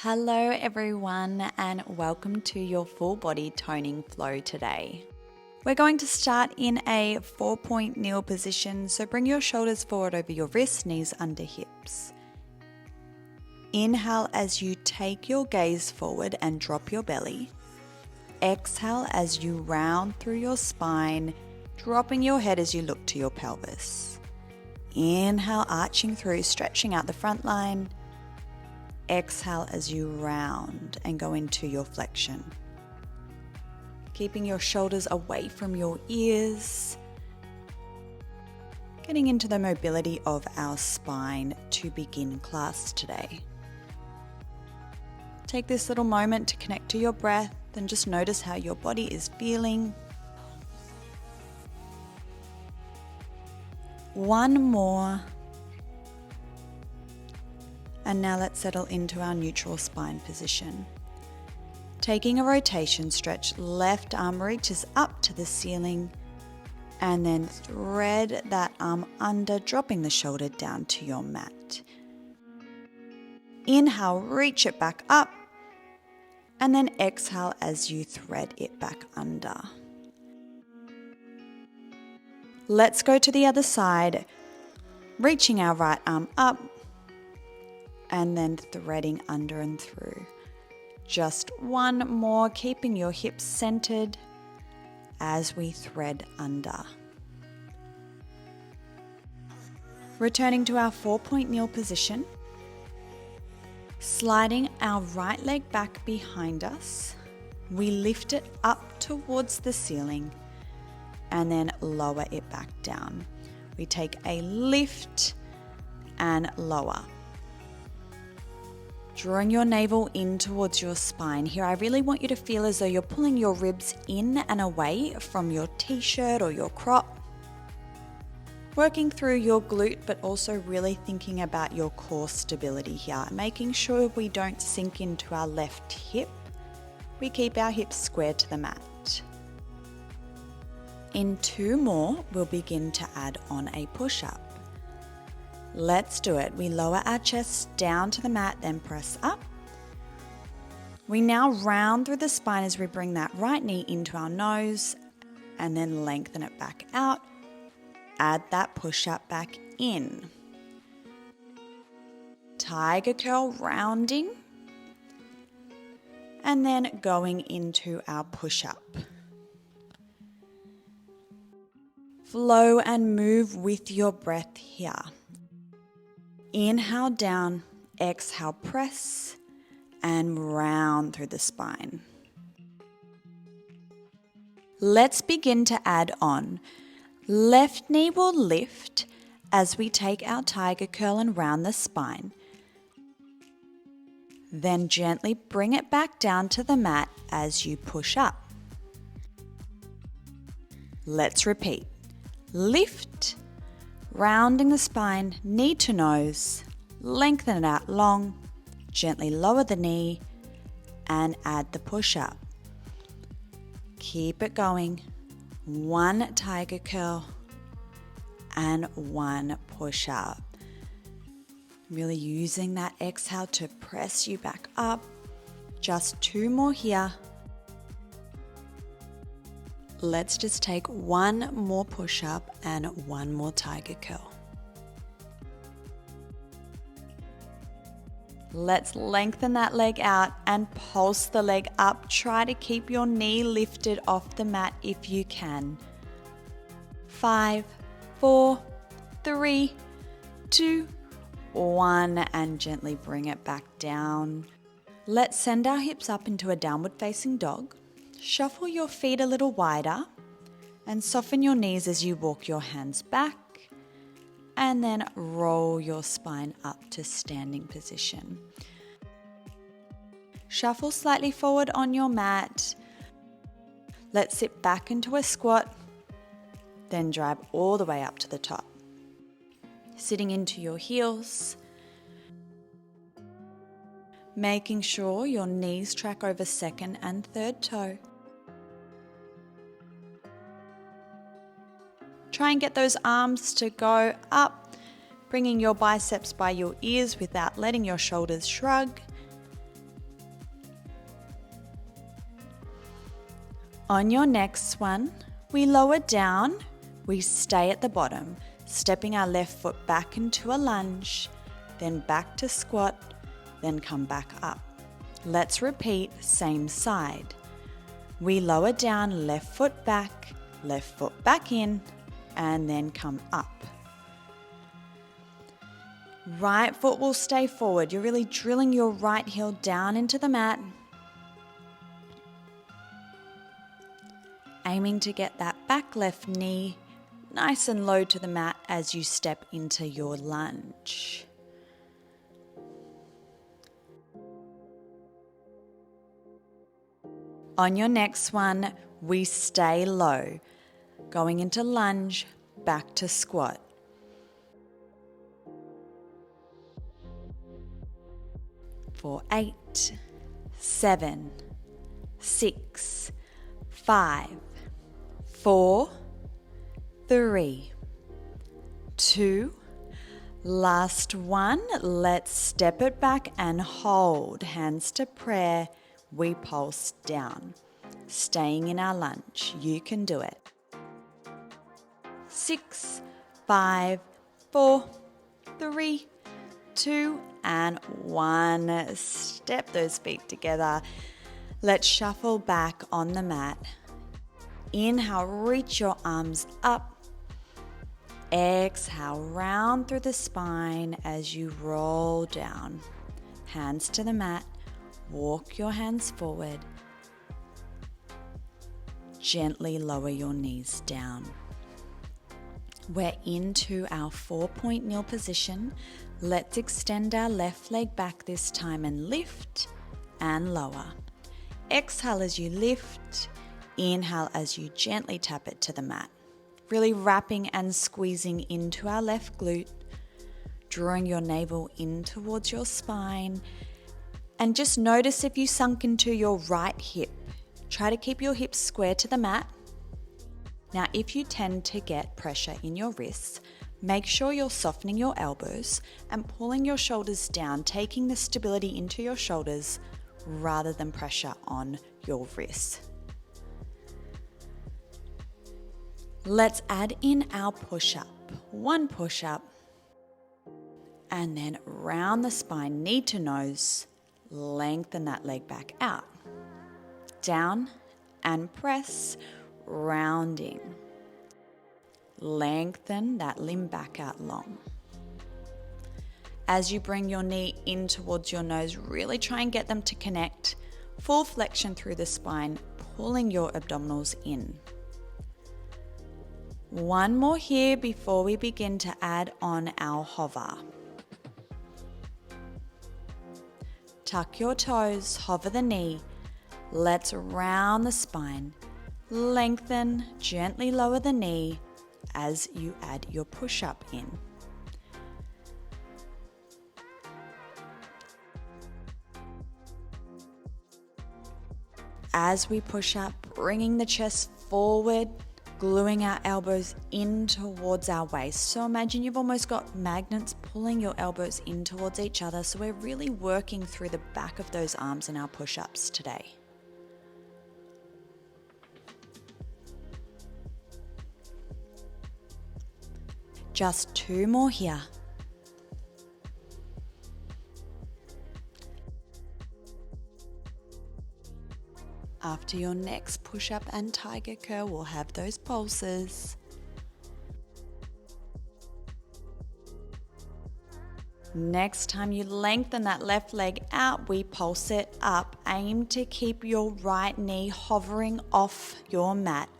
Hello everyone and welcome to your full body toning flow today. We're going to start in a 4-point kneel position, so bring your shoulders forward over your wrists, knees under hips. Inhale as you take your gaze forward and drop your belly. Exhale as you round through your spine, dropping your head as you look to your pelvis. Inhale, arching through, stretching out the front line. Exhale as you round and go into your flexion. Keeping your shoulders away from your ears. Getting into the mobility of our spine to begin class today. Take this little moment to connect to your breath and just notice how your body is feeling. One more. And now let's settle into our neutral spine position. Taking a rotation stretch, left arm reaches up to the ceiling and then thread that arm under, dropping the shoulder down to your mat. Inhale, reach it back up and then exhale as you thread it back under. Let's go to the other side, reaching our right arm up and then threading under and through. Just one more, keeping your hips centered as we thread under. Returning to our 4-point kneel position, sliding our right leg back behind us, we lift it up towards the ceiling and then lower it back down. We take a lift and lower. Drawing your navel in towards your spine. Here, I really want you to feel as though you're pulling your ribs in and away from your t-shirt or your crop. Working through your glute, but also really thinking about your core stability here. Making sure we don't sink into our left hip. We keep our hips square to the mat. In 2 more, we'll begin to add on a push-up. Let's do it. We lower our chest down to the mat, then press up. We now round through the spine as we bring that right knee into our nose and then lengthen it back out. Add that push-up back in. Tiger curl rounding and then going into our push-up. Flow and move with your breath here. Inhale down, exhale press, and round through the spine. Let's begin to add on. Left knee will lift as we take our tiger curl and round the spine. Then gently bring it back down to the mat as you push up. Let's repeat. Lift. Rounding the spine, knee to nose, lengthen it out long, gently lower the knee and add the push-up. Keep it going. 1 tiger curl and 1 push-up. Really using that exhale to press you back up. Just 2 more here. Let's just take 1 more push-up and 1 more tiger curl. Let's lengthen that leg out and pulse the leg up. Try to keep your knee lifted off the mat if you can. 5, 4, 3, 2, 1, and gently bring it back down. Let's send our hips up into a downward facing dog. Shuffle your feet a little wider and soften your knees as you walk your hands back and then roll your spine up to standing position. Shuffle slightly forward on your mat. Let's sit back into a squat, then drive all the way up to the top. Sitting into your heels. Making sure your knees track over 2nd and 3rd toe. Try and get those arms to go up, bringing your biceps by your ears without letting your shoulders shrug. On your next one, we lower down, we stay at the bottom, stepping our left foot back into a lunge, then back to squat, then come back up. Let's repeat, same side. We lower down, left foot back in, and then come up. Right foot will stay forward. You're really drilling your right heel down into the mat. Aiming to get that back left knee nice and low to the mat as you step into your lunge. On your next one, we stay low, going into lunge, back to squat. For 8, 7, 6, 5, 4, 3, 2, last one. Let's step it back and hold. Hands to prayer. We pulse down. Staying in our lunge. You can do it. 6, 5, 4, 3, 2, and 1. Step those feet together. Let's shuffle back on the mat. Inhale, reach your arms up. Exhale, round through the spine as you roll down. Hands to the mat. Walk your hands forward. Gently lower your knees down. We're into our 4-point kneel position. Let's extend our left leg back this time and lift and lower. Exhale as you lift. Inhale as you gently tap it to the mat. Really wrapping and squeezing into our left glute. Drawing your navel in towards your spine. And just notice if you sunk into your right hip. Try to keep your hips square to the mat. Now, if you tend to get pressure in your wrists, make sure you're softening your elbows and pulling your shoulders down, taking the stability into your shoulders rather than pressure on your wrists. Let's add in our push-up. 1 push-up. And then round the spine, knee to nose. Lengthen that leg back out. Down and press, rounding. Lengthen that limb back out long. As you bring your knee in towards your nose, really try and get them to connect. Full flexion through the spine, pulling your abdominals in. 1 more here before we begin to add on our hover. Tuck your toes, hover the knee. Let's round the spine. Lengthen, gently lower the knee as you add your push-up in. As we push up, bringing the chest forward, gluing our elbows in towards our waist. So imagine you've almost got magnets pulling your elbows in towards each other. So we're really working through the back of those arms in our push-ups today. Just 2 more here. After your next push-up and tiger curl, we'll have those pulses. Next time you lengthen that left leg out, we pulse it up. Aim to keep your right knee hovering off your mat.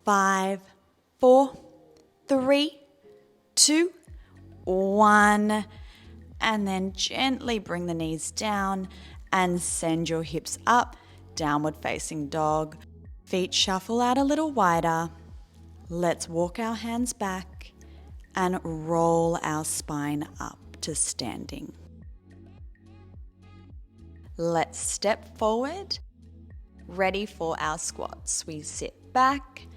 5, 4, 3, 2, 1. And then gently bring the knees down and send your hips up. Downward facing dog. Feet shuffle out a little wider. Let's walk our hands back and roll our spine up to standing. Let's step forward. Ready for our squats. We sit back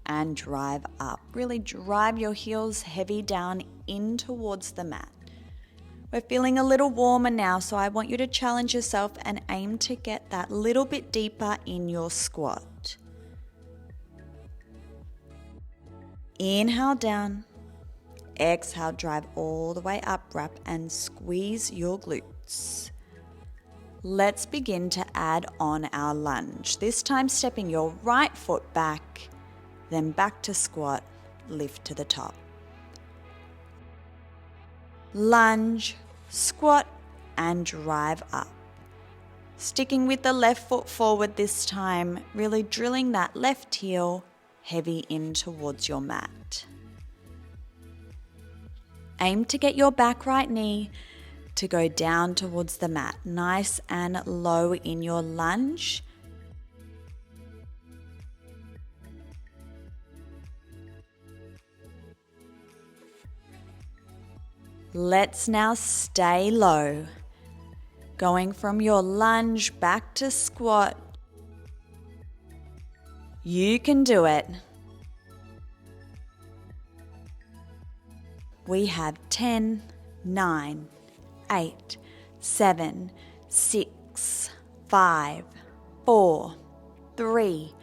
and drive up. Really drive your heels heavy down in towards the mat. We're feeling a little warmer now, so I want you to challenge yourself and aim to get that little bit deeper in your squat. Inhale down. Exhale, drive all the way up, wrap and squeeze your glutes. Let's begin to add on our lunge. This time stepping your right foot back, then back to squat, lift to the top. Lunge, squat and drive up. Sticking with the left foot forward this time, really drilling that left heel heavy in towards your mat. Aim to get your back right knee to go down towards the mat, nice and low in your lunge. Let's now stay low. Going from your lunge back to squat. You can do it. We have 10, 9, 8, 7, 6, 5, 4, 3,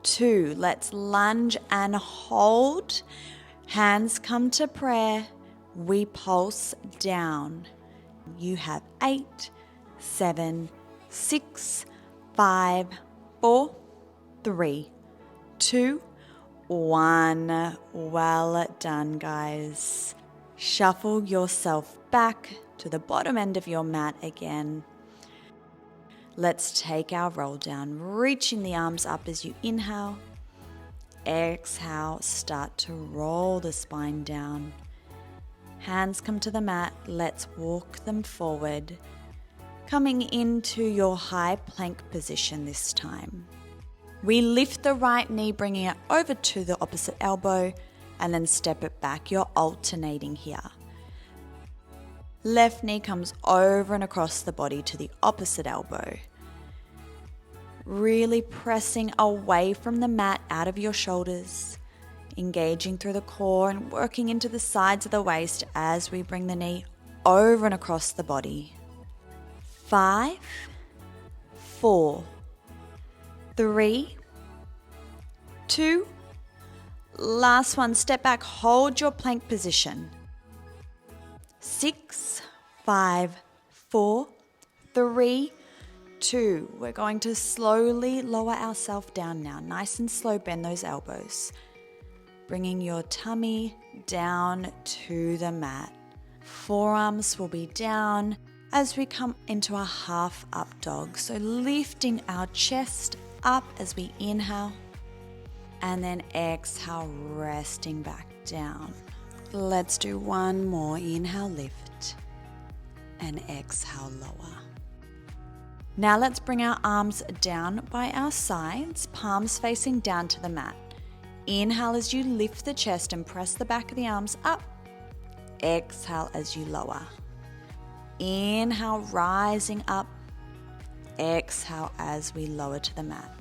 2. Let's lunge and hold. Hands come to prayer. We pulse down. You have 8, 7, 6, 5, 4, 3, 2, 1. Well done, guys. Shuffle yourself back to the bottom end of your mat again. Let's take our roll down, reaching the arms up as you inhale. Exhale, start to roll the spine down. Hands come to the mat. Let's walk them forward. Coming into your high plank position this time. We lift the right knee, bringing it over to the opposite elbow, and then step it back. You're alternating here. Left knee comes over and across the body to the opposite elbow. Really pressing away from the mat, out of your shoulders. Engaging through the core and working into the sides of the waist as we bring the knee over and across the body. 5, 4, 3, 2. Last one, step back, hold your plank position. 6, 5, 4, 3, 2. We're going to slowly lower ourselves down now. Nice and slow, bend those elbows. Bringing your tummy down to the mat. Forearms will be down as we come into a half up dog. So lifting our chest up as we inhale and then exhale, resting back down. Let's do one more. Inhale, lift and exhale, lower. Now let's bring our arms down by our sides, palms facing down to the mat. Inhale as you lift the chest and press the back of the arms up. Exhale as you lower. Inhale, rising up. Exhale as we lower to the mat.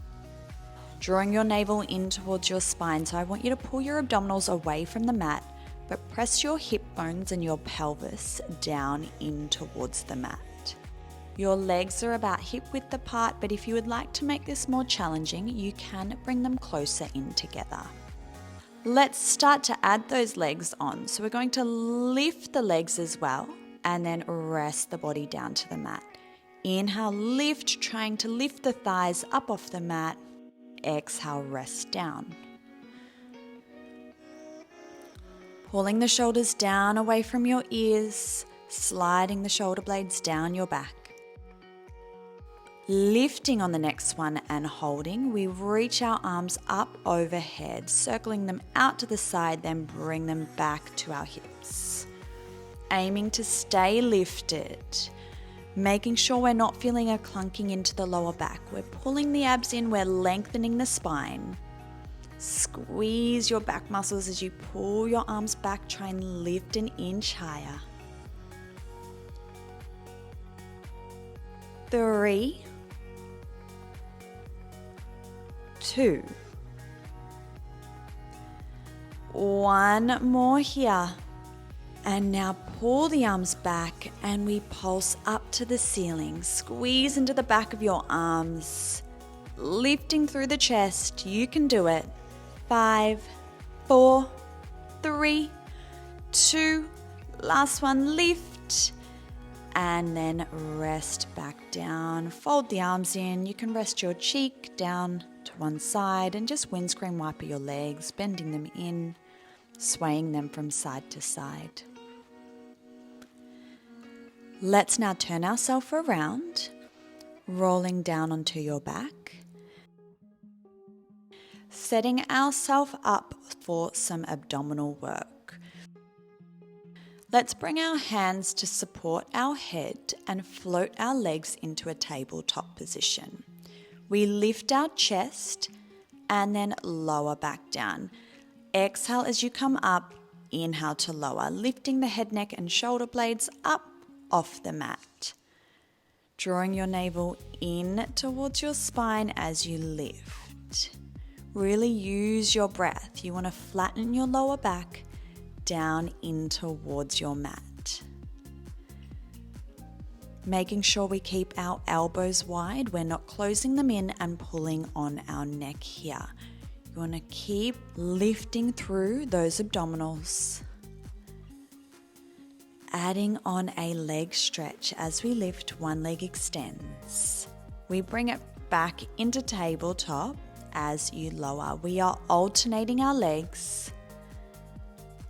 Drawing your navel in towards your spine, so I want you to pull your abdominals away from the mat, but press your hip bones and your pelvis down in towards the mat. Your legs are about hip width apart, but if you would like to make this more challenging, you can bring them closer in together. Let's start to add those legs on. So we're going to lift the legs as well, and then rest the body down to the mat. Inhale, lift, trying to lift the thighs up off the mat. Exhale, rest down. Pulling the shoulders down away from your ears, sliding the shoulder blades down your back. Lifting on the next one and holding, we reach our arms up overhead, circling them out to the side, then bring them back to our hips. Aiming to stay lifted, making sure we're not feeling a clunking into the lower back. We're pulling the abs in, we're lengthening the spine. Squeeze your back muscles as you pull your arms back, try and lift an inch higher. 3, 2, 1 more here. And now pull the arms back and we pulse up to the ceiling. Squeeze into the back of your arms, lifting through the chest. You can do it. 5, 4, 3, 2, last one, lift, and then rest back down. Fold the arms in. You can rest your cheek down to one side and just windscreen wiper your legs, bending them in, swaying them from side to side. Let's now turn ourselves around, rolling down onto your back, setting ourselves up for some abdominal work. Let's bring our hands to support our head and float our legs into a tabletop position. We lift our chest and then lower back down. Exhale as you come up, inhale to lower, lifting the head, neck and shoulder blades up off the mat. Drawing your navel in towards your spine as you lift. Really use your breath. You want to flatten your lower back down in towards your mat. Making sure we keep our elbows wide. We're not closing them in and pulling on our neck here. You want to keep lifting through those abdominals. Adding on a leg stretch as we lift, one leg extends. We bring it back into tabletop as you lower. We are alternating our legs,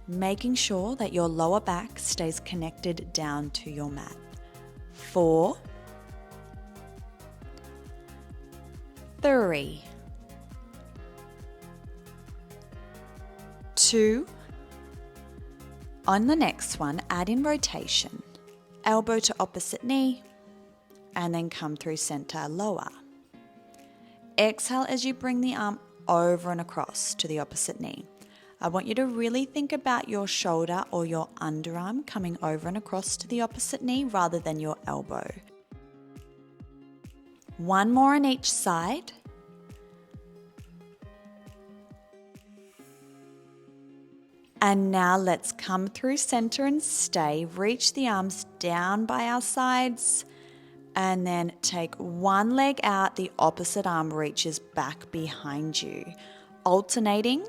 making sure that your lower back stays connected down to your mat. 4, 3, 2. On the next one, add in rotation. Elbow to opposite knee, and then come through center, lower. Exhale as you bring the arm over and across to the opposite knee. I want you to really think about your shoulder or your underarm coming over and across to the opposite knee rather than your elbow. One more on each side. And now let's come through center and stay. Reach the arms down by our sides and then take one leg out. The opposite arm reaches back behind you. Alternating,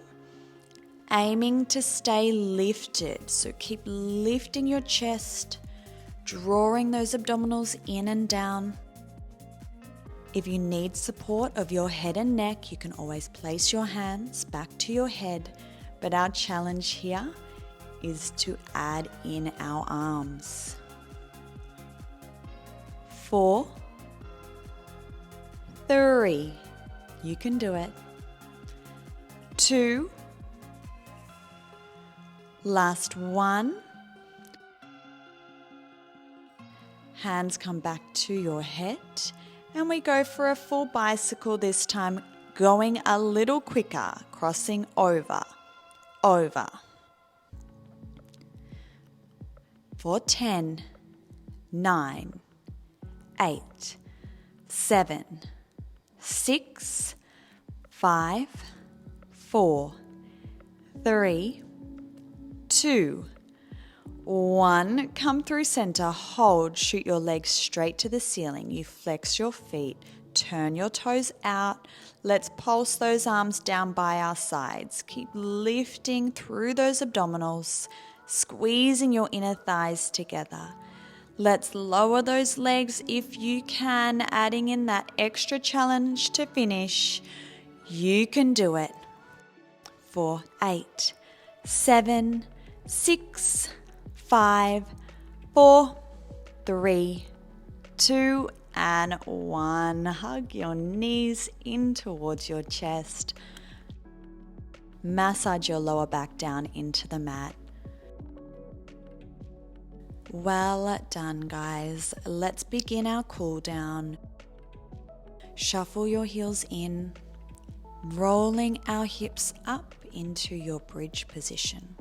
aiming to stay lifted. So keep lifting your chest, drawing those abdominals in and down. If you need support of your head and neck, you can always place your hands back to your head. But our challenge here is to add in our arms. 4, 3, you can do it. 2, last one. Hands come back to your head and we go for a full bicycle this time, going a little quicker, crossing over. For 10, 9, 8, 7, 6, 5, 4, 3, 2, 1. Come through center, hold, shoot your legs straight to the ceiling. You flex your feet, turn your toes out. Let's pulse those arms down by our sides. Keep lifting through those abdominals, squeezing your inner thighs together. Let's lower those legs if you can, adding in that extra challenge to finish. You can do it. For 8, 7, 6, 5, 4, 3, 2, and 1. Hug your knees in towards your chest. Massage your lower back down into the mat. Well done, guys. Let's begin our cool down. Shuffle your heels in, rolling our hips up into your bridge position.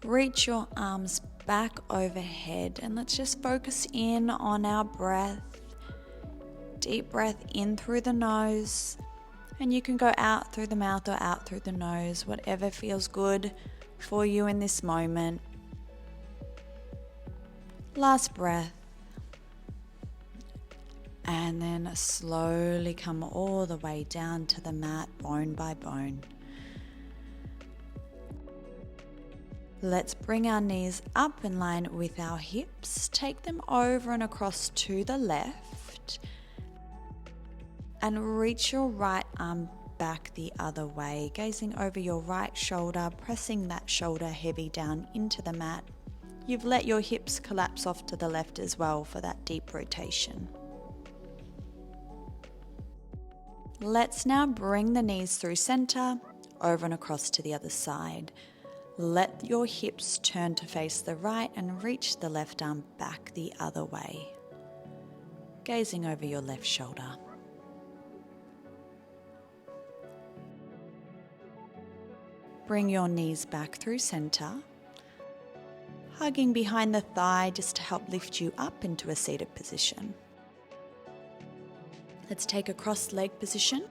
Reach your arms back overhead and let's just focus in on our breath. Deep breath in through the nose, and you can go out through the mouth or out through the nose, whatever feels good for you in this moment. Last breath. And then slowly come all the way down to the mat, bone by bone. Let's bring our knees up in line with our hips, take them over and across to the left, and reach your right arm back the other way, gazing over your right shoulder, pressing that shoulder heavy down into the mat. You've let your hips collapse off to the left as well for that deep rotation. Let's now bring the knees through center, over and across to the other side. Let your hips turn to face the right and reach the left arm back the other way, gazing over your left shoulder. Bring your knees back through center, hugging behind the thigh just to help lift you up into a seated position. Let's take a cross-leg position.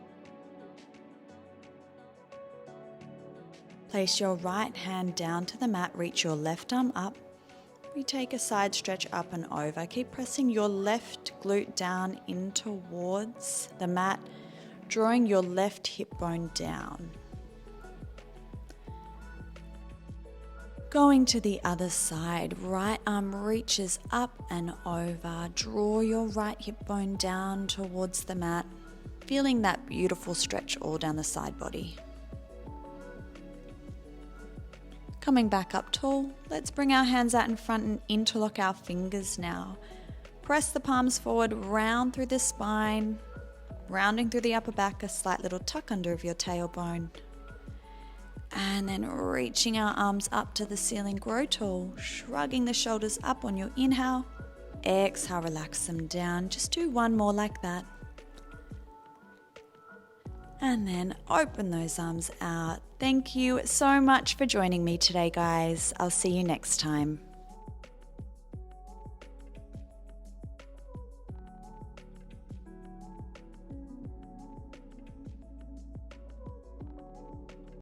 Place your right hand down to the mat, reach your left arm up. We take a side stretch up and over. Keep pressing your left glute down in towards the mat, drawing your left hip bone down. Going to the other side, right arm reaches up and over. Draw your right hip bone down towards the mat, feeling that beautiful stretch all down the side body. Coming back up tall, let's bring our hands out in front and interlock our fingers now. Press the palms forward, round through the spine, rounding through the upper back, a slight little tuck under of your tailbone. And then reaching our arms up to the ceiling, grow tall, shrugging the shoulders up on your inhale. Exhale, relax them down. Just do one more like that. And then open those arms out. Thank you so much for joining me today, guys. I'll see you next time.